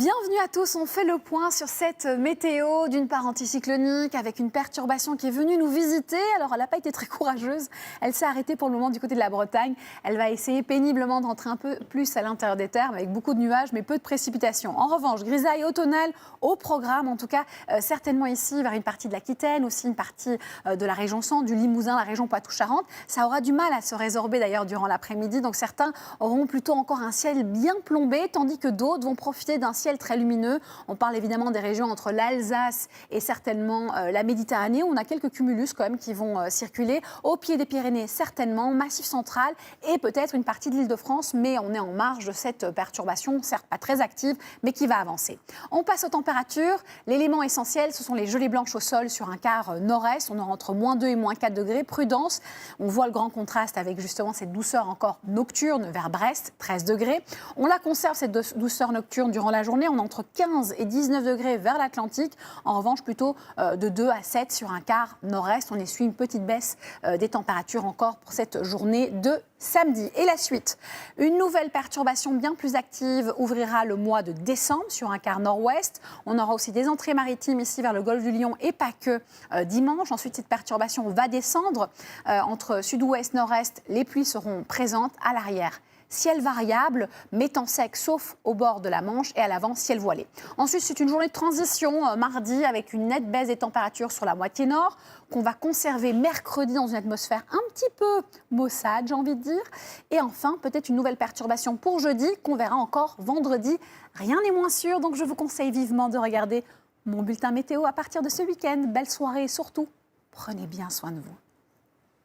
Bienvenue à tous, on fait le point sur cette météo d'une part anticyclonique avec une perturbation qui est venue nous visiter. Alors elle n'a pas été très courageuse, elle s'est arrêtée pour le moment du côté de la Bretagne. Elle va essayer péniblement de rentrer un peu plus à l'intérieur des terres avec beaucoup de nuages mais peu de précipitations. En revanche, grisaille automnale au programme, en tout cas certainement ici vers une partie de l'Aquitaine, aussi une partie de la région Centre, du Limousin, la région Poitou-Charentes. Ça aura du mal à se résorber d'ailleurs durant l'après-midi, donc certains auront plutôt encore un ciel bien plombé, tandis que d'autres vont profiter d'un ciel très lumineux. On parle évidemment des régions entre l'Alsace et certainement la Méditerranée. On a quelques cumulus quand même qui vont circuler. Au pied des Pyrénées, certainement, Massif central et peut-être une partie de l'Île-de-France, mais on est en marge de cette perturbation, certes pas très active, mais qui va avancer. On passe aux températures. L'élément essentiel, ce sont les gelées blanches au sol sur un quart nord-est. On aura entre -2 et -4 degrés. Prudence, on voit le grand contraste avec justement cette douceur encore nocturne vers Brest, 13 degrés. On la conserve, cette douceur nocturne, durant la journée. On est entre 15 et 19 degrés vers l'Atlantique. En revanche, plutôt de 2 à 7 sur un quart nord-est. On essuie une petite baisse des températures encore pour cette journée de samedi. Et la suite, une nouvelle perturbation bien plus active ouvrira le mois de décembre sur un quart nord-ouest. On aura aussi des entrées maritimes ici vers le golfe du Lion et pas que dimanche. Ensuite, cette perturbation va descendre entre sud-ouest, nord-est. Les pluies seront présentes à l'arrière. Ciel variable, mais temps sec, sauf au bord de la Manche et à l'avant, ciel voilé. Ensuite, c'est une journée de transition mardi avec une nette baisse des températures sur la moitié nord qu'on va conserver mercredi dans une atmosphère un petit peu maussade, j'ai envie de dire. Et enfin, peut-être une nouvelle perturbation pour jeudi qu'on verra encore vendredi. Rien n'est moins sûr, donc je vous conseille vivement de regarder mon bulletin météo à partir de ce week-end. Belle soirée et surtout, prenez bien soin de vous.